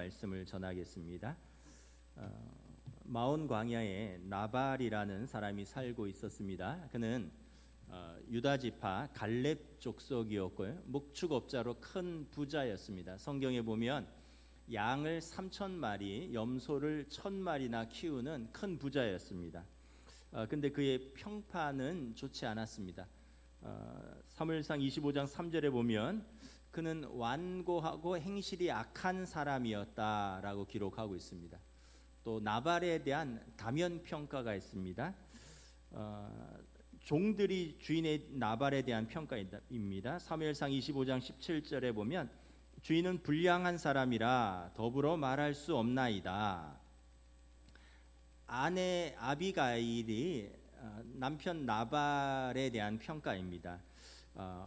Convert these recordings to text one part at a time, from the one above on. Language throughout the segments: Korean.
말씀을 전하겠습니다. 마온 광야에 나발이라는 사람이 살고 있었습니다. 그는 유다 지파 갈렙 족속이었고요. 목축업자로 큰 부자였습니다. 성경에 보면 양을 3,000마리, 염소를 1,000마리나 키우는 큰 부자였습니다. 근데 그의 평판은 좋지 않았습니다. 사무엘상 25장 3절에 보면 그는 완고하고 행실이 악한 사람이었다라고 기록하고 있습니다. 또 나발에 대한 다면 평가가 있습니다. 종들이 주인의 나발에 대한 평가입니다. 사무엘상 25장 17절에 보면 주인은 불량한 사람이라 더불어 말할 수 없나이다. 아내 아비가일이 남편 나발에 대한 평가입니다.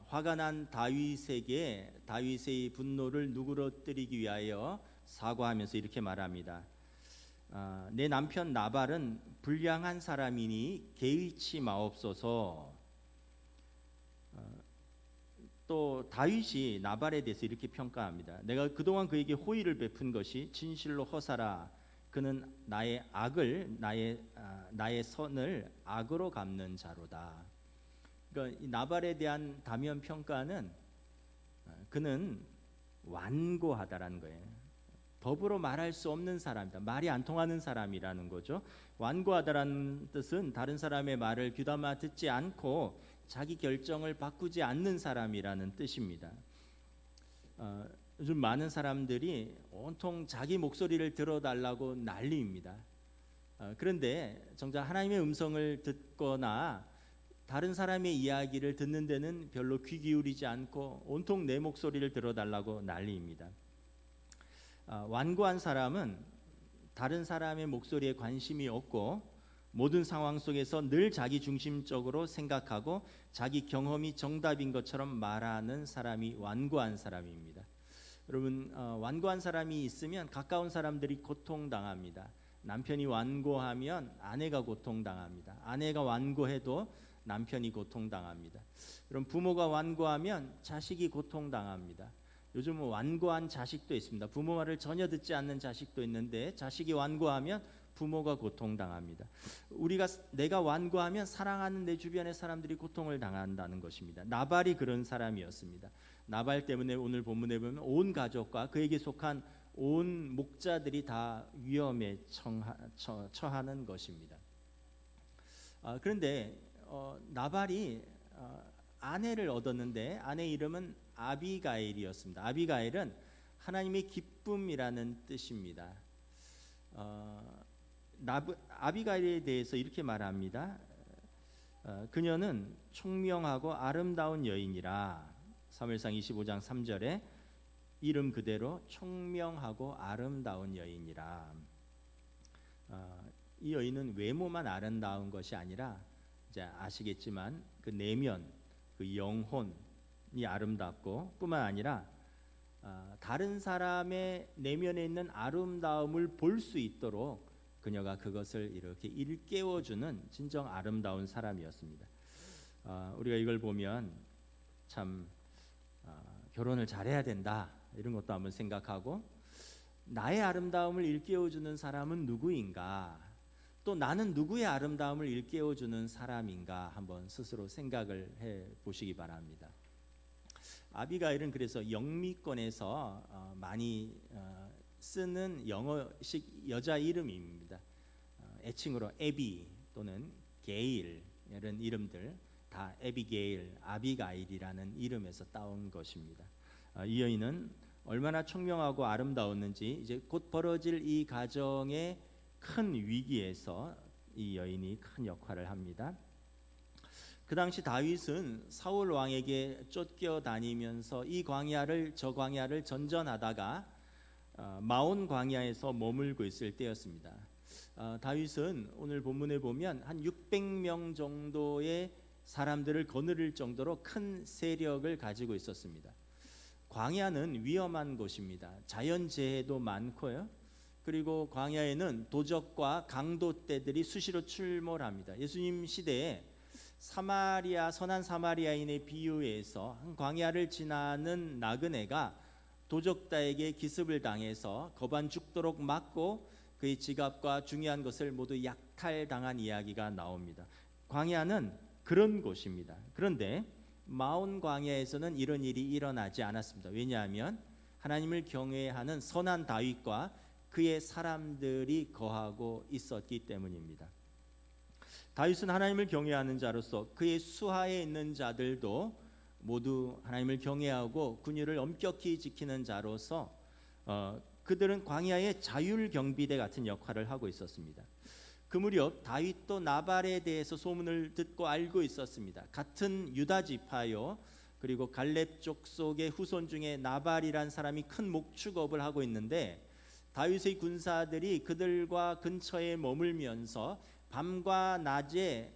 화가 난 다윗에게 다윗의 분노를 누그러뜨리기 위하여 사과하면서 이렇게 말합니다. 내 남편 나발은 불량한 사람이니 개의치 마옵소서. 또 다윗이 나발에 대해서 이렇게 평가합니다. 내가 그동안 그에게 호의를 베푼 것이 진실로 허사라. 그는 나의 악을 나의 선을 악으로 갚는 자로다. 그러니까 이 나발에 대한 다면 평가는 그는 완고하다라는 거예요. 더불어 말할 수 없는 사람이다. 말이 안 통하는 사람이라는 거죠. 완고하다라는 뜻은 다른 사람의 말을 귀담아 듣지 않고 자기 결정을 바꾸지 않는 사람이라는 뜻입니다. 요즘 많은 사람들이 온통 자기 목소리를 들어달라고 난리입니다. 그런데 정작 하나님의 음성을 듣거나 다른 사람의 이야기를 듣는 데는 별로 귀 기울이지 않고 온통 내 목소리를 들어달라고 난리입니다. 완고한 사람은 다른 사람의 목소리에 관심이 없고 모든 상황 속에서 늘 자기 중심적으로 생각하고 자기 경험이 정답인 것처럼 말하는 사람이 완고한 사람입니다. 여러분, 완고한 사람이 있으면 가까운 사람들이 고통당합니다. 남편이 완고하면 아내가 고통당합니다. 아내가 완고해도 남편이 고통당합니다. 그럼 부모가 완고하면 자식이 고통당합니다. 요즘은 완고한 자식도 있습니다. 부모 말을 전혀 듣지 않는 자식도 있는데 자식이 완고하면 부모가 고통당합니다. 내가 완고하면 사랑하는 내 주변의 사람들이 고통을 당한다는 것입니다. 나발이 그런 사람이었습니다. 나발 때문에 오늘 본문에 보면 온 가족과 그에게 속한 온 목자들이 다 위험에 처하는 것입니다. 그런데 나발이 아내를 얻었는데 아내 이름은 아비가일이었습니다. 아비가일은 하나님의 기쁨이라는 뜻입니다. 아비가일에 대해서 이렇게 말합니다. 그녀는 총명하고 아름다운 여인이라. 사무엘상 25장 3절에 이름 그대로 총명하고 아름다운 여인이라. 이 여인은 외모만 아름다운 것이 아니라 이제 아시겠지만 그 내면, 그 영혼이 아름답고 뿐만 아니라 다른 사람의 내면에 있는 아름다움을 볼 수 있도록 그녀가 그것을 이렇게 일깨워주는 진정 아름다운 사람이었습니다. 우리가 이걸 보면 참 결혼을 잘해야 된다 이런 것도 한번 생각하고 나의 아름다움을 일깨워주는 사람은 누구인가, 또 나는 누구의 아름다움을 일깨워주는 사람인가 한번 스스로 생각을 해보시기 바랍니다. 아비가일은 그래서 영미권에서 많이 쓰는 영어식 여자 이름입니다. 애칭으로 에비 또는 게일 이런 이름들 다 에비게일, 아비가일이라는 이름에서 따온 것입니다. 이 여인은 얼마나 총명하고 아름다웠는지 이제 곧 벌어질 이 가정의 큰 위기에서 이 여인이 큰 역할을 합니다. 그 당시 다윗은 사울 왕에게 쫓겨다니면서 이 광야를 저 광야를 전전하다가 마온 광야에서 머물고 있을 때였습니다. 다윗은 오늘 본문에 보면 한 600명 정도의 사람들을 거느릴 정도로 큰 세력을 가지고 있었습니다. 광야는 위험한 곳입니다. 자연재해도 많고요. 그리고 광야에는 도적과 강도떼들이 수시로 출몰합니다. 예수님 시대에 선한 사마리아인의 비유에서 한 광야를 지나는 나그네가 도적다에게 기습을 당해서 거반 죽도록 맞고 그의 지갑과 중요한 것을 모두 약탈당한 이야기가 나옵니다. 광야는 그런 곳입니다. 그런데 마온 광야에서는 이런 일이 일어나지 않았습니다. 왜냐하면 하나님을 경외하는 선한 다윗과 그의 사람들이 거하고 있었기 때문입니다. 다윗은 하나님을 경외하는 자로서 그의 수하에 있는 자들도 모두 하나님을 경외하고 군율을 엄격히 지키는 자로서 그들은 광야의 자율 경비대 같은 역할을 하고 있었습니다. 그 무렵 다윗도 나발에 대해서 소문을 듣고 알고 있었습니다. 같은 유다 지파요, 그리고 갈렙 족속의 후손 중에 나발이란 사람이 큰 목축업을 하고 있는데 다윗의 군사들이 그들과 근처에 머물면서 밤과 낮에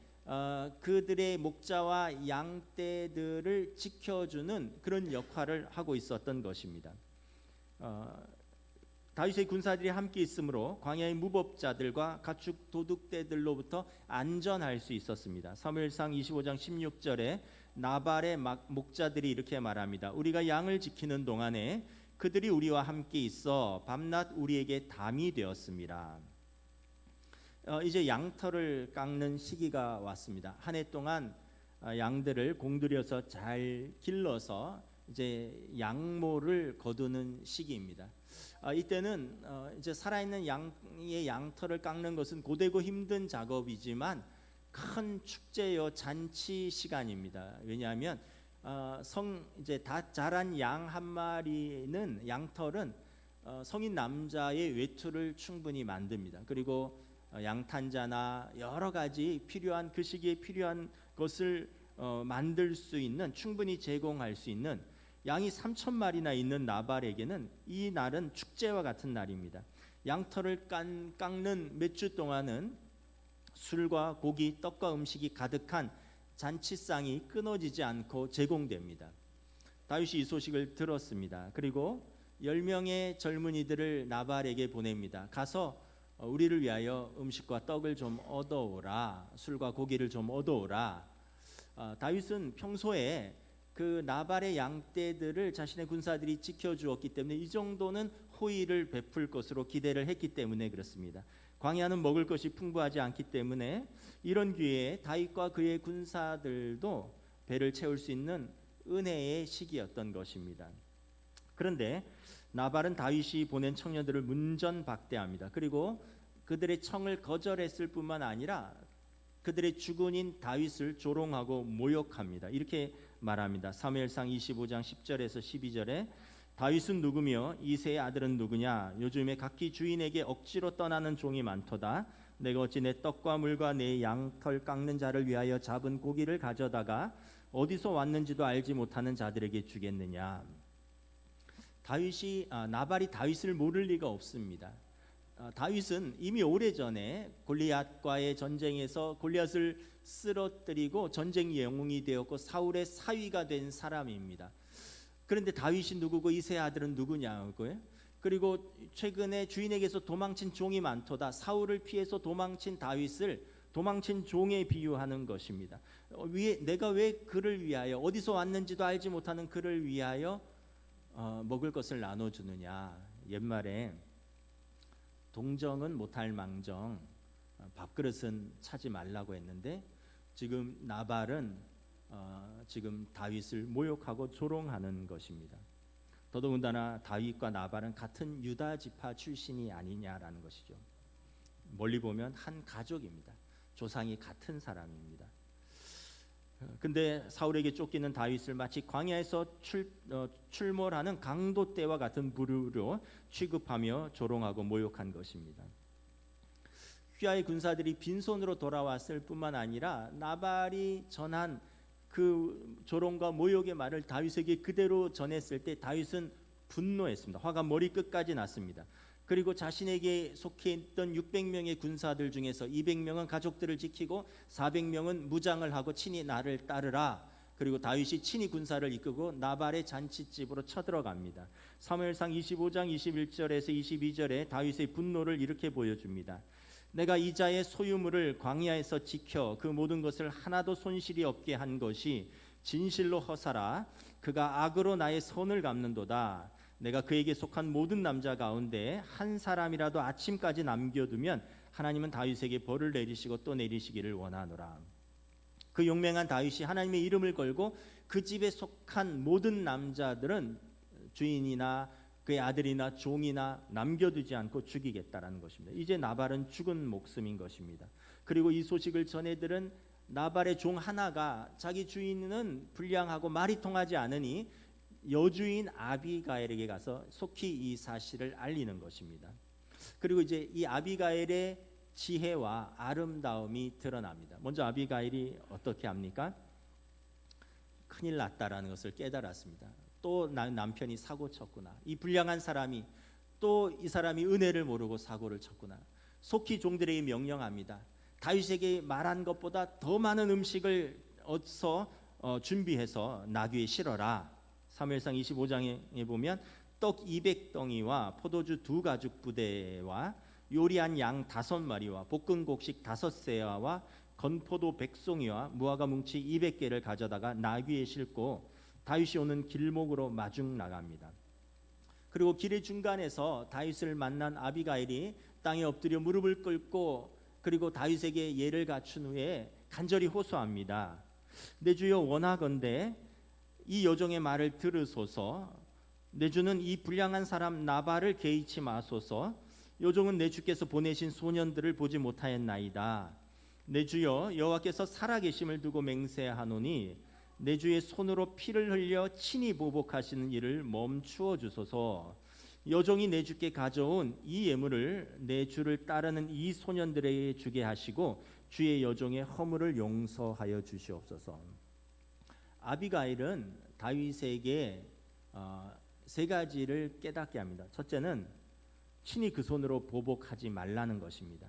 그들의 목자와 양떼들을 지켜주는 그런 역할을 하고 있었던 것입니다. 다윗의 군사들이 함께 있으므로 광야의 무법자들과 가축 도둑떼들로부터 안전할 수 있었습니다. 사무엘상 25장 16절에 나발의 목자들이 이렇게 말합니다. 우리가 양을 지키는 동안에 그들이 우리와 함께 있어 밤낮 우리에게 담이 되었습니다. 이제 양털을 깎는 시기가 왔습니다. 한 해 동안 양들을 공들여서 잘 길러서 이제 양모를 거두는 시기입니다. 이때는 이제 살아있는 양의 양털을 깎는 것은 고되고 힘든 작업이지만 큰 축제요 잔치 시간입니다. 왜냐하면 이제 다 자란 양 한 마리는 양털은 성인 남자의 외투를 충분히 만듭니다. 그리고 양탄자나 여러 가지 필요한 그 시기에 필요한 것을 만들 수 있는 충분히 제공할 수 있는 양이 3,000마리나 있는 나발에게는 이 날은 축제와 같은 날입니다. 양털을 깎는 몇 주 동안은 술과 고기, 떡과 음식이 가득한 잔치상이 끊어지지 않고 제공됩니다. 다윗이 이 소식을 들었습니다. 그리고 10명의 젊은이들을 나발에게 보냅니다. 가서 우리를 위하여 음식과 떡을 좀 얻어오라, 술과 고기를 좀 얻어오라. 다윗은 평소에 그 나발의 양떼들을 자신의 군사들이 지켜주었기 때문에 이 정도는 호의를 베풀 것으로 기대를 했기 때문에 그렇습니다. 광야는 먹을 것이 풍부하지 않기 때문에 이런 기회에 다윗과 그의 군사들도 배를 채울 수 있는 은혜의 시기였던 것입니다. 그런데 나발은 다윗이 보낸 청년들을 문전박대합니다. 그리고 그들의 청을 거절했을 뿐만 아니라 그들의 주군인 다윗을 조롱하고 모욕합니다. 이렇게 말합니다. 사무엘상 25장 10절에서 12절에 다윗은 누구며 이새의 아들은 누구냐? 요즘에 각기 주인에게 억지로 떠나는 종이 많도다. 내가 어찌 내 떡과 물과 내 양털 깎는 자를 위하여 잡은 고기를 가져다가 어디서 왔는지도 알지 못하는 자들에게 주겠느냐? 나발이 다윗을 모를 리가 없습니다. 다윗은 이미 오래전에 골리앗과의 전쟁에서 골리앗을 쓰러뜨리고 전쟁 영웅이 되었고 사울의 사위가 된 사람입니다. 그런데 다윗이 누구고 이새의 아들은 누구냐고요? 그리고 최근에 주인에게서 도망친 종이 많도다. 사울을 피해서 도망친 다윗을 도망친 종에 비유하는 것입니다. 내가 왜 그를 위하여 어디서 왔는지도 알지 못하는 그를 위하여 먹을 것을 나눠주느냐. 옛말에 동정은 못할 망정 밥그릇은 차지 말라고 했는데 지금 나발은 지금 다윗을 모욕하고 조롱하는 것입니다. 더더군다나 다윗과 나발은 같은 유다 지파 출신이 아니냐라는 것이죠. 멀리 보면 한 가족입니다. 조상이 같은 사람입니다. 근데 사울에게 쫓기는 다윗을 마치 광야에서 출몰하는 강도떼와 같은 부류로 취급하며 조롱하고 모욕한 것입니다. 휘하의 군사들이 빈손으로 돌아왔을 뿐만 아니라 나발이 전한 그 조롱과 모욕의 말을 다윗에게 그대로 전했을 때 다윗은 분노했습니다. 화가 머리끝까지 났습니다. 그리고 자신에게 속해 있던 600명의 군사들 중에서 200명은 가족들을 지키고 400명은 무장을 하고 친히 나를 따르라. 그리고 다윗이 친히 군사를 이끌고 나발의 잔치집으로 쳐들어갑니다. 사무엘상 25장 21절에서 22절에 다윗의 분노를 이렇게 보여줍니다. 내가 이 자의 소유물을 광야에서 지켜 그 모든 것을 하나도 손실이 없게 한 것이 진실로 허사라. 그가 악으로 나의 선을 갚는도다. 내가 그에게 속한 모든 남자 가운데 한 사람이라도 아침까지 남겨두면 하나님은 다윗에게 벌을 내리시고 또 내리시기를 원하노라. 그 용맹한 다윗이 하나님의 이름을 걸고 그 집에 속한 모든 남자들은 주인이나 그의 아들이나 종이나 남겨두지 않고 죽이겠다라는 것입니다. 이제 나발은 죽은 목숨인 것입니다. 그리고 이 소식을 전해 들은 나발의 종 하나가 자기 주인은 불량하고 말이 통하지 않으니 여주인 아비가일에게 가서 속히 이 사실을 알리는 것입니다. 그리고 이제 이 아비가일의 지혜와 아름다움이 드러납니다. 먼저 아비가일이 어떻게 합니까? 큰일 났다라는 것을 깨달았습니다. 또 남편이 사고 쳤구나. 이 불량한 사람이 또 이 사람이 은혜를 모르고 사고를 쳤구나. 속히 종들에게 명령합니다. 다윗에게 말한 것보다 더 많은 음식을 얻어 준비해서 나귀에 실어라. 사무엘상 25장에 보면 떡 200덩이와 포도주 2가죽 부대와 요리한 양 5마리와 볶은 곡식 5세와와 건포도 100송이와 무화과 뭉치 200개를 가져다가 나귀에 싣고 다윗이 오는 길목으로 마중 나갑니다. 그리고 길의 중간에서 다윗을 만난 아비가일이 땅에 엎드려 무릎을 꿇고 그리고 다윗에게 예를 갖춘 후에 간절히 호소합니다. 내 주여 원하건대 이 여종의 말을 들으소서. 내 주는 이 불량한 사람 나발을 개의치 마소서. 여종은 내 주께서 보내신 소년들을 보지 못하였나이다. 내 주여 여호와께서 살아계심을 두고 맹세하노니 내 주의 손으로 피를 흘려 친히 보복하시는 일을 멈추어 주소서. 여종이 내 주께 가져온 이 예물을 내 주를 따르는 이 소년들에게 주게 하시고 주의 여종의 허물을 용서하여 주시옵소서. 아비가일은 다윗에게 세 가지를 깨닫게 합니다. 첫째는 친히 그 손으로 보복하지 말라는 것입니다.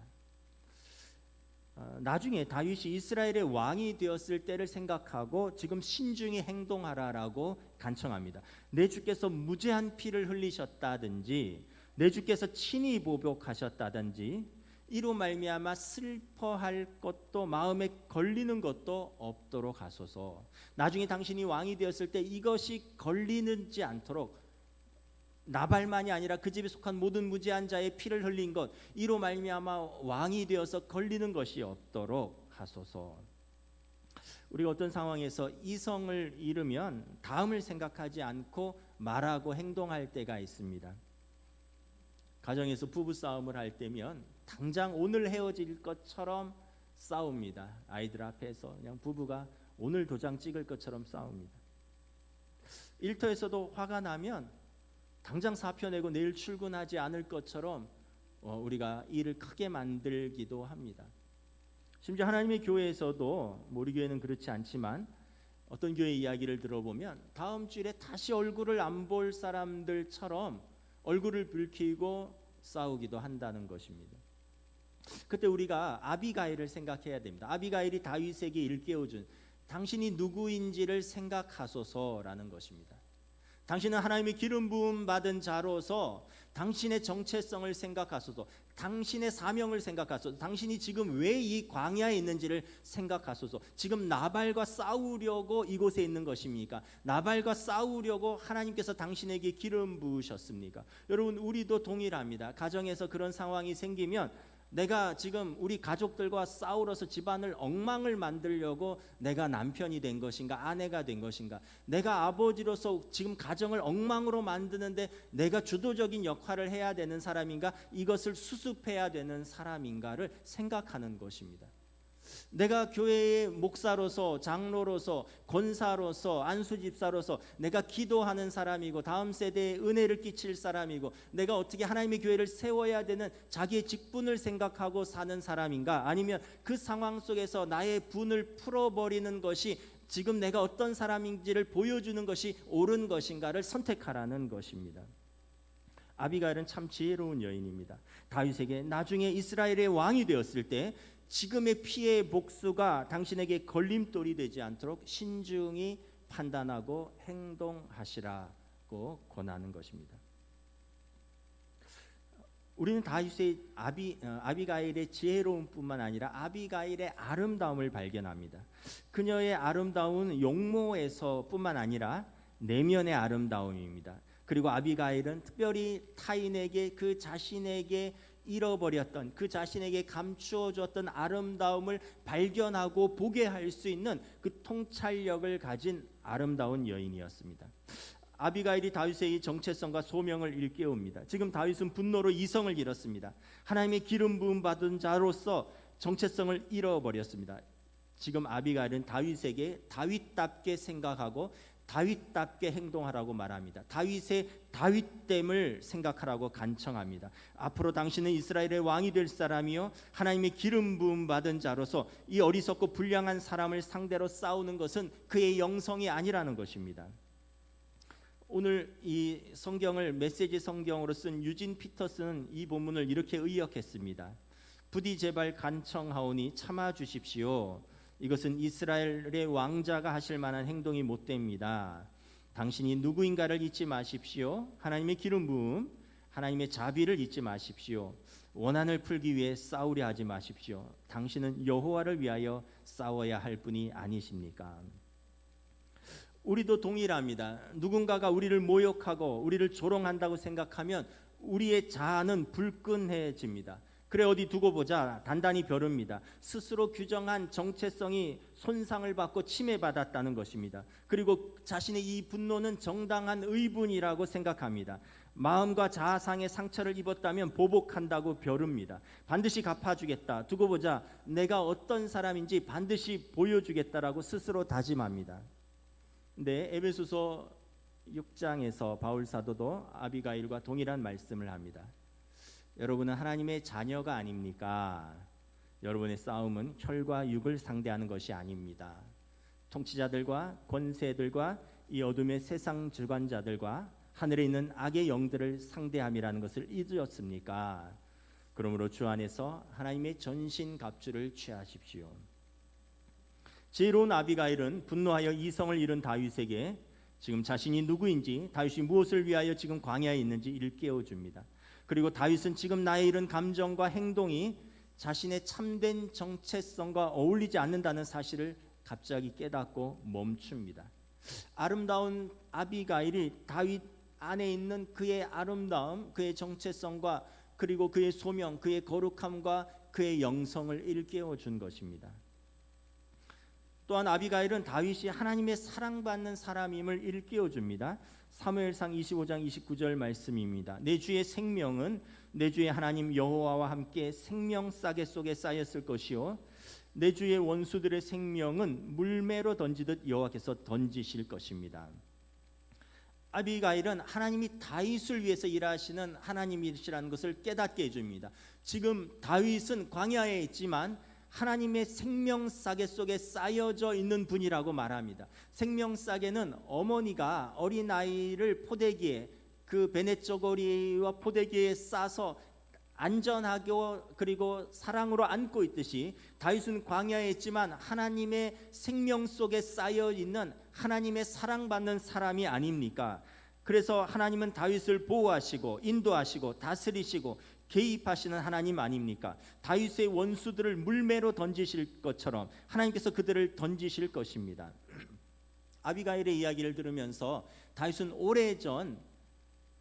나중에 다윗이 이스라엘의 왕이 되었을 때를 생각하고 지금 신중히 행동하라라고 간청합니다. 내 주께서 무죄한 피를 흘리셨다든지 내 주께서 친히 보복하셨다든지 이로 말미암아 슬퍼할 것도 마음에 걸리는 것도 없도록 하소서. 나중에 당신이 왕이 되었을 때 이것이 걸리는지 않도록 나발만이 아니라 그 집에 속한 모든 무죄한 자의 피를 흘린 것 이로 말미암아 왕이 되어서 걸리는 것이 없도록 하소서. 우리가 어떤 상황에서 이성을 잃으면 다음을 생각하지 않고 말하고 행동할 때가 있습니다. 가정에서 부부 싸움을 할 때면 당장 오늘 헤어질 것처럼 싸웁니다. 아이들 앞에서 그냥 부부가 오늘 도장 찍을 것처럼 싸웁니다. 일터에서도 화가 나면 당장 사표 내고 내일 출근하지 않을 것처럼 우리가 일을 크게 만들기도 합니다. 심지어 하나님의 교회에서도 우리 교회는 그렇지 않지만 어떤 교회 이야기를 들어보면 다음 주일에 다시 얼굴을 안 볼 사람들처럼 얼굴을 붉히고 싸우기도 한다는 것입니다. 그때 우리가 아비가일을 생각해야 됩니다. 아비가일이 다윗에게 일깨워준 당신이 누구인지를 생각하소서라는 것입니다. 당신은 하나님의 기름 부음 받은 자로서 당신의 정체성을 생각하소서. 당신의 사명을 생각하소서. 당신이 지금 왜 이 광야에 있는지를 생각하소서. 지금 나발과 싸우려고 이곳에 있는 것입니까? 나발과 싸우려고 하나님께서 당신에게 기름 부으셨습니까? 여러분 우리도 동일합니다. 가정에서 그런 상황이 생기면 내가 지금 우리 가족들과 싸우러서 집안을 엉망을 만들려고 내가 남편이 된 것인가 아내가 된 것인가, 내가 아버지로서 지금 가정을 엉망으로 만드는데 내가 주도적인 역할을 해야 되는 사람인가, 이것을 수습해야 되는 사람인가를 생각하는 것입니다. 내가 교회의 목사로서 장로로서 권사로서 안수집사로서 내가 기도하는 사람이고 다음 세대에 은혜를 끼칠 사람이고 내가 어떻게 하나님의 교회를 세워야 되는 자기의 직분을 생각하고 사는 사람인가, 아니면 그 상황 속에서 나의 분을 풀어버리는 것이 지금 내가 어떤 사람인지를 보여주는 것이 옳은 것인가를 선택하라는 것입니다. 아비가일은 참 지혜로운 여인입니다. 다윗에게 나중에 이스라엘의 왕이 되었을 때 지금의 피해의 복수가 당신에게 걸림돌이 되지 않도록 신중히 판단하고 행동하시라고 권하는 것입니다. 우리는 다윗의 아비가일의 지혜로움뿐만 아니라 아비가일의 아름다움을 발견합니다. 그녀의 아름다운 용모에서뿐만 아니라 내면의 아름다움입니다. 그리고 아비가일은 특별히 타인에게 그 자신에게 잃어버렸던, 그 자신에게 감추어 줬던 아름다움을 발견하고 보게 할 수 있는 그 통찰력을 가진 아름다운 여인이었습니다. 아비가일이 다윗의 이 정체성과 소명을 일깨웁니다. 지금 다윗은 분노로 이성을 잃었습니다. 하나님의 기름 부음 받은 자로서 정체성을 잃어버렸습니다. 지금 아비가일은 다윗에게 다윗답게 생각하고 다윗답게 행동하라고 말합니다. 다윗의 다윗됨을 생각하라고 간청합니다. 앞으로 당신은 이스라엘의 왕이 될 사람이요 하나님의 기름 부음 받은 자로서 이 어리석고 불량한 사람을 상대로 싸우는 것은 그의 영성이 아니라는 것입니다. 오늘 이 성경을 메시지 성경으로 쓴 유진 피터스는 이 본문을 이렇게 의역했습니다. 부디 제발 간청하오니 참아 주십시오. 이것은 이스라엘의 왕자가 하실 만한 행동이 못 됩니다. 당신이 누구인가를 잊지 마십시오. 하나님의 기름 부음, 하나님의 자비를 잊지 마십시오. 원한을 풀기 위해 싸우려 하지 마십시오. 당신은 여호와를 위하여 싸워야 할 분이 아니십니까? 우리도 동일합니다. 누군가가 우리를 모욕하고 우리를 조롱한다고 생각하면 우리의 자아는 불끈해집니다. 그래 어디 두고 보자 단단히 벼릅니다. 스스로 규정한 정체성이 손상을 받고 침해받았다는 것입니다. 그리고 자신의 이 분노는 정당한 의분이라고 생각합니다. 마음과 자아상의 상처를 입었다면 보복한다고 벼릅니다. 반드시 갚아주겠다. 두고 보자 내가 어떤 사람인지 반드시 보여주겠다라고 스스로 다짐합니다. 근데 에베소서 6장에서 바울 사도도 아비가일과 동일한 말씀을 합니다. 여러분은 하나님의 자녀가 아닙니까? 여러분의 싸움은 혈과 육을 상대하는 것이 아닙니다. 통치자들과 권세들과 이 어둠의 세상 주관자들과 하늘에 있는 악의 영들을 상대함이라는 것을 잊으셨습니까? 그러므로 주 안에서 하나님의 전신 갑주를 취하십시오. 지혜로운 아비가일은 분노하여 이성을 잃은 다윗에게 지금 자신이 누구인지, 다윗이 무엇을 위하여 지금 광야에 있는지 일깨워줍니다. 그리고 다윗은 지금 나의 이런 감정과 행동이 자신의 참된 정체성과 어울리지 않는다는 사실을 갑자기 깨닫고 멈춥니다. 아름다운 아비가일이 다윗 안에 있는 그의 아름다움, 그의 정체성과 그리고 그의 소명, 그의 거룩함과 그의 영성을 일깨워 준 것입니다. 또한 아비가일은 다윗이 하나님의 사랑받는 사람임을 일깨워 줍니다. 사무엘상 25장 29절 말씀입니다. 내 주의 생명은 내 주의 하나님 여호와와 함께 생명 싸개 속에 쌓였을 것이요 내 주의 원수들의 생명은 물매로 던지듯 여호와께서 던지실 것입니다. 아비가일은 하나님이 다윗을 위해서 일하시는 하나님이시라는 것을 깨닫게 해줍니다. 지금 다윗은 광야에 있지만 하나님의 생명 싸개 속에 쌓여져 있는 분이라고 말합니다. 생명 싸개는 어머니가 어린아이를 포대기에 그 베네 쪼고리와 포대기에 싸서 안전하게 그리고 사랑으로 안고 있듯이 다윗은 광야에 있지만 하나님의 생명 속에 쌓여 있는 하나님의 사랑받는 사람이 아닙니까? 그래서 하나님은 다윗을 보호하시고 인도하시고 다스리시고 개입하시는 하나님 아닙니까? 다윗의 원수들을 물매로 던지실 것처럼 하나님께서 그들을 던지실 것입니다. 아비가일의 이야기를 들으면서 다윗은 오래전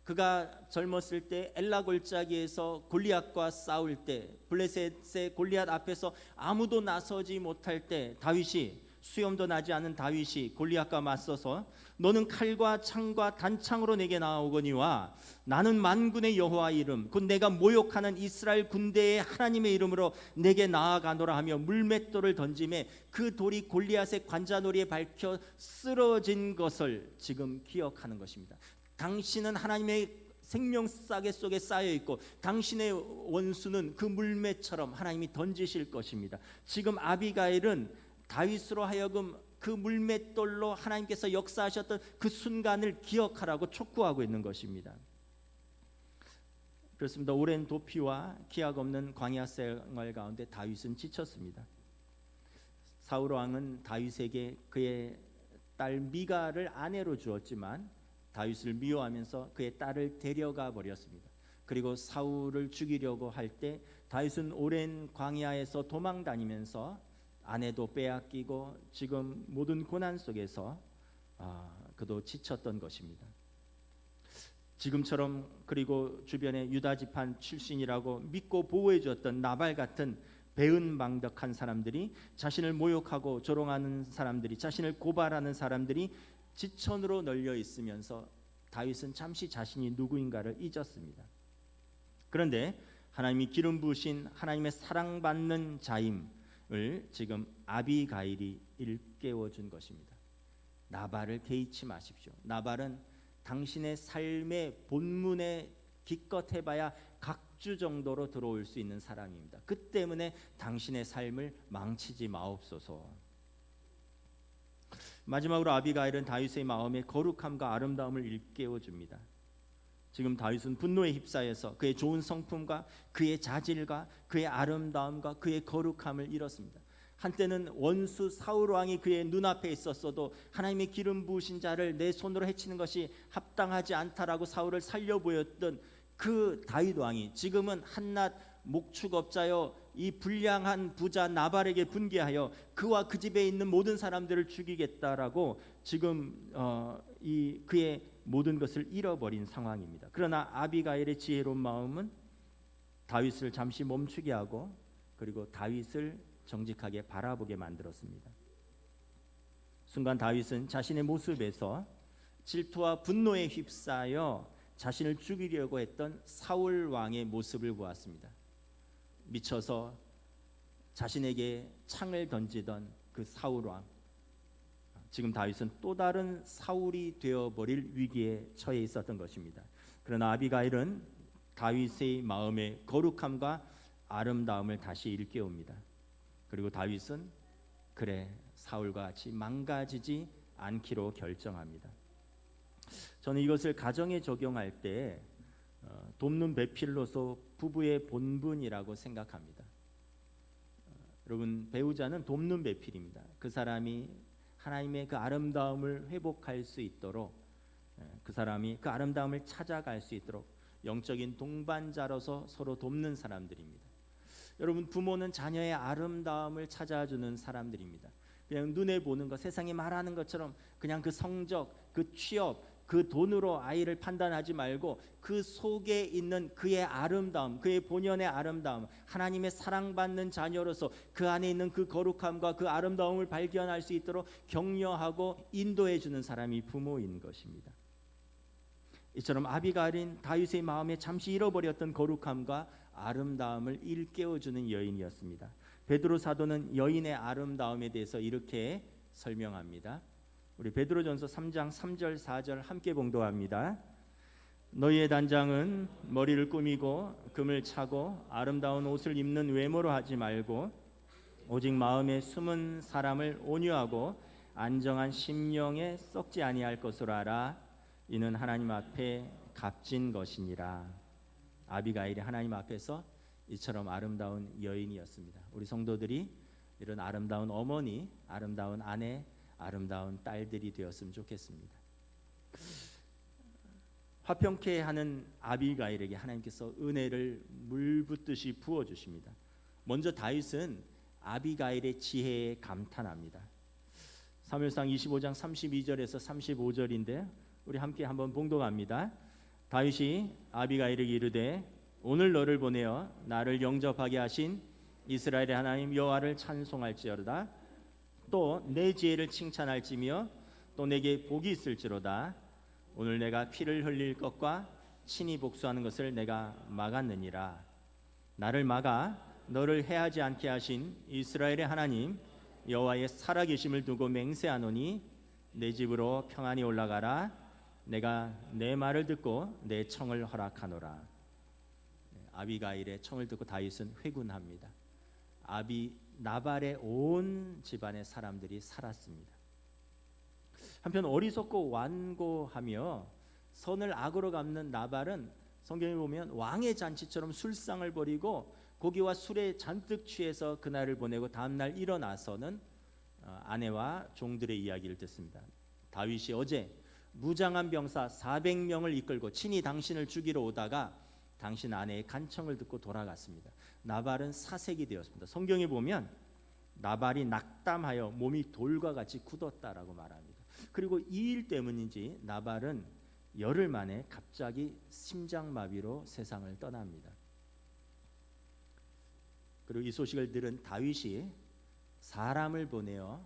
그가 젊었을 때 엘라 골짜기에서 골리앗과 싸울 때 블레셋의 골리앗 앞에서 아무도 나서지 못할 때 다윗이 수염도 나지 않은 다윗이 골리앗과 맞서서 너는 칼과 창과 단창으로 내게 나아오거니와 나는 만군의 여호와 이름 곧 내가 모욕하는 이스라엘 군대의 하나님의 이름으로 내게 나아가노라 하며 물맷돌을 던짐에 그 돌이 골리앗의 관자놀이에 박혀 쓰러진 것을 지금 기억하는 것입니다. 당신은 하나님의 생명 싸개 속에 쌓여 있고 당신의 원수는 그 물매처럼 하나님이 던지실 것입니다. 지금 아비가일은 다윗으로 하여금 그 물맷돌로 하나님께서 역사하셨던 그 순간을 기억하라고 촉구하고 있는 것입니다. 그렇습니다. 오랜 도피와 기약 없는 광야 생활 가운데 다윗은 지쳤습니다. 사울 왕은 다윗에게 그의 딸 미가를 아내로 주었지만 다윗을 미워하면서 그의 딸을 데려가 버렸습니다. 그리고 사울을 죽이려고 할 때 다윗은 오랜 광야에서 도망 다니면서 아내도 빼앗기고 지금 모든 고난 속에서 그도 지쳤던 것입니다. 지금처럼 그리고 주변에 유다 지파 출신이라고 믿고 보호해 주었던 나발 같은 배은망덕한 사람들이, 자신을 모욕하고 조롱하는 사람들이, 자신을 고발하는 사람들이 지천으로 널려 있으면서 다윗은 잠시 자신이 누구인가를 잊었습니다. 그런데 하나님이 기름 부으신 하나님의 사랑받는 자임을 지금 아비가일이 일깨워 준 것입니다. 나발을 개의치 마십시오. 나발은 당신의 삶의 본문에 기껏 해봐야 각주 정도로 들어올 수 있는 사람입니다. 그 때문에 당신의 삶을 망치지 마옵소서. 마지막으로 아비가일은 다윗의 마음의 거룩함과 아름다움을 일깨워 줍니다. 지금 다윗은 분노에 휩싸여서 그의 좋은 성품과 그의 자질과 그의 아름다움과 그의 거룩함을 잃었습니다. 한때는 원수 사울 왕이 그의 눈앞에 있었어도 하나님의 기름 부으신 자를 내 손으로 해치는 것이 합당하지 않다라고 사울을 살려 보였던 그 다윗 왕이 지금은 한낱 목축업자여 이 불량한 부자 나발에게 분개하여 그와 그 집에 있는 모든 사람들을 죽이겠다라고 지금 그의 모든 것을 잃어버린 상황입니다. 그러나 아비가일의 지혜로운 마음은 다윗을 잠시 멈추게 하고 그리고 다윗을 정직하게 바라보게 만들었습니다. 순간 다윗은 자신의 모습에서 질투와 분노에 휩싸여 자신을 죽이려고 했던 사울 왕의 모습을 보았습니다. 미쳐서 자신에게 창을 던지던 그 사울 왕, 지금 다윗은 또 다른 사울이 되어버릴 위기에 처해 있었던 것입니다. 그러나 아비가일은 다윗의 마음의 거룩함과 아름다움을 다시 일깨웁니다. 그리고 다윗은 그래 사울과 같이 망가지지 않기로 결정합니다. 저는 이것을 가정에 적용할 때 돕는 배필로서 부부의 본분이라고 생각합니다. 여러분, 배우자는 돕는 배필입니다. 그 사람이 하나님의 그 아름다움을 회복할 수 있도록, 그 사람이 그 아름다움을 찾아갈 수 있도록 영적인 동반자로서 서로 돕는 사람들입니다. 여러분, 부모는 자녀의 아름다움을 찾아주는 사람들입니다. 그냥 눈에 보는 것, 세상이 말하는 것처럼 그냥 그 성적, 그 취업, 그 돈으로 아이를 판단하지 말고 그 속에 있는 그의 아름다움, 그의 본연의 아름다움, 하나님의 사랑받는 자녀로서 그 안에 있는 그 거룩함과 그 아름다움을 발견할 수 있도록 격려하고 인도해 주는 사람이 부모인 것입니다. 이처럼 아비가일은 다윗의 마음에 잠시 잃어버렸던 거룩함과 아름다움을 일깨워주는 여인이었습니다. 베드로 사도는 여인의 아름다움에 대해서 이렇게 설명합니다. 우리 베드로전서 3장 3절 4절 함께 봉독합니다. 너희의 단장은 머리를 꾸미고 금을 차고 아름다운 옷을 입는 외모로 하지 말고 오직 마음에 숨은 사람을 온유하고 안정한 심령에 썩지 아니할 것으로 알아. 이는 하나님 앞에 값진 것이니라. 아비가일이 하나님 앞에서 이처럼 아름다운 여인이었습니다. 우리 성도들이 이런 아름다운 어머니, 아름다운 아내, 아름다운 딸들이 되었으면 좋겠습니다. 화평케 하는 아비가일에게 하나님께서 은혜를 물붓듯이 부어주십니다. 먼저 다윗은 아비가일의 지혜에 감탄합니다. 사무엘상 25장 32절에서 35절인데 우리 함께 한번 봉독합니다. 다윗이 아비가일에게 이르되 오늘 너를 보내어 나를 영접하게 하신 이스라엘의 하나님 여호와를 찬송할지어다. 또 내 지혜를 칭찬할지며 또 내게 복이 있을지로다. 오늘 내가 피를 흘릴 것과 친히 복수하는 것을 내가 막았느니라. 나를 막아 너를 해하지 않게 하신 이스라엘의 하나님 여호와의 살아계심을 두고 맹세하노니 내 집으로 평안히 올라가라. 내가 내 말을 듣고 내 청을 허락하노라. 아비가일의 청을 듣고 다윗은 회군합니다. 나발의 온 집안의 사람들이 살았습니다. 한편 어리석고 완고하며 선을 악으로 갚는 나발은 성경에 보면 왕의 잔치처럼 술상을 벌이고 고기와 술에 잔뜩 취해서 그날을 보내고 다음날 일어나서는 아내와 종들의 이야기를 듣습니다. 다윗이 어제 무장한 병사 400명을 이끌고 친히 당신을 죽이러 오다가 당신 아내의 간청을 듣고 돌아갔습니다. 나발은 사색이 되었습니다. 성경에 보면 나발이 낙담하여 몸이 돌과 같이 굳었다라고 말합니다. 그리고 이 일 때문인지 나발은 열흘 만에 갑자기 심장마비로 세상을 떠납니다. 그리고 이 소식을 들은 다윗이 사람을 보내어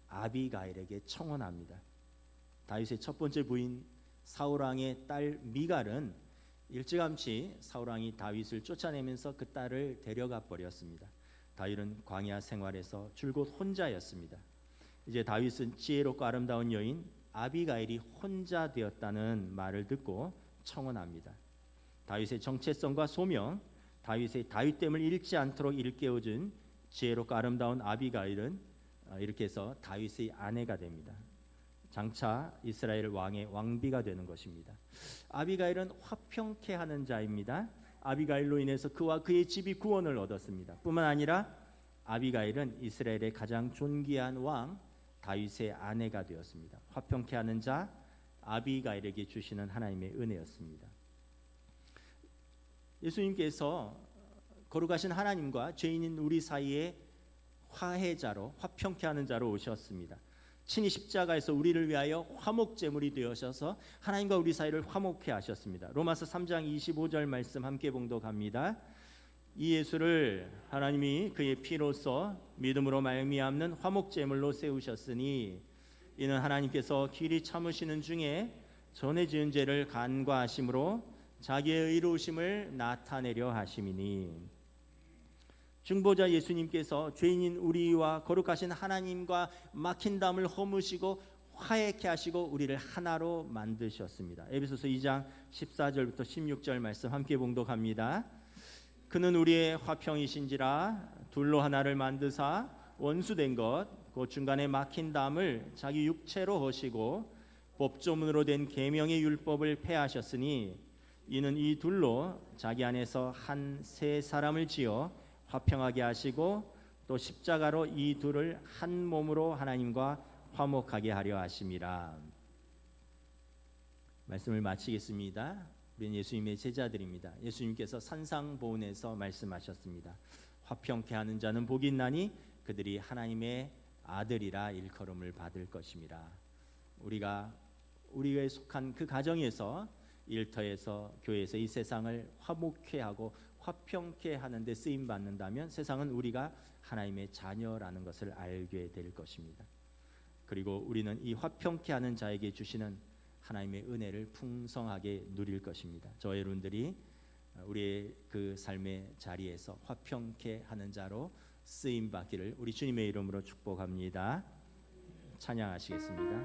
아비가일에게 청혼합니다. 다윗의 첫 번째 부인 사울왕의 딸 미갈은 일찌감치 사울왕이 다윗을 쫓아내면서 그 딸을 데려가 버렸습니다. 다윗은 광야 생활에서 줄곧 혼자였습니다. 이제 다윗은 지혜롭고 아름다운 여인 아비가일이 혼자 되었다는 말을 듣고 청혼합니다. 다윗의 정체성과 소명, 다윗의 다윗됨을 잃지 않도록 일깨워준 지혜롭고 아름다운 아비가일은 이렇게 해서 다윗의 아내가 됩니다. 장차 이스라엘 왕의 왕비가 되는 것입니다. 아비가일은 화평케 하는 자입니다. 아비가일로 인해서 그와 그의 집이 구원을 얻었습니다. 뿐만 아니라 아비가일은 이스라엘의 가장 존귀한 왕 다윗의 아내가 되었습니다. 화평케 하는 자 아비가일에게 주시는 하나님의 은혜였습니다. 예수님께서 거룩하신 하나님과 죄인인 우리 사이에 화해자로 화평케 하는 자로 오셨습니다. 친히 십자가에서 우리를 위하여 화목제물이 되어셔서 하나님과 우리 사이를 화목케 하셨습니다. 로마서 3장 25절 말씀 함께 봉독합니다. 이 예수를 하나님이 그의 피로써 믿음으로 말미암는 화목제물로 세우셨으니 이는 하나님께서 길이 참으시는 중에 전에 지은 죄를 간과하심으로 자기의 의로우심을 나타내려 하심이니. 중보자 예수님께서 죄인인 우리와 거룩하신 하나님과 막힌 담을 허무시고 화해케 하시고 우리를 하나로 만드셨습니다. 에베소서 2장 14절부터 16절 말씀 함께 봉독합니다. 그는 우리의 화평이신지라 둘로 하나를 만드사 원수된 것 곧 중간에 막힌 담을 자기 육체로 허시고 법조문으로 된 계명의 율법을 폐하셨으니 이는 이 둘로 자기 안에서 한 세 사람을 지어 화평하게 하시고 또 십자가로 이 둘을 한 몸으로 하나님과 화목하게 하려 하심이라. 말씀을 마치겠습니다. 우리는 예수님의 제자들입니다. 예수님께서 산상보훈에서 말씀하셨습니다. 화평케 하는 자는 복이 있나니 그들이 하나님의 아들이라 일컬음을 받을 것임이라. 우리가 속한 그 가정에서 일터에서 교회에서 이 세상을 화목케 하고 화평케 하는 데 쓰임 받는다면 세상은 우리가 하나님의 자녀라는 것을 알게 될 것입니다. 그리고 우리는 이 화평케 하는 자에게 주시는 하나님의 은혜를 풍성하게 누릴 것입니다. 저와 여러분들이 우리의 그 삶의 자리에서 화평케 하는 자로 쓰임 받기를 우리 주님의 이름으로 축복합니다. 찬양하시겠습니다.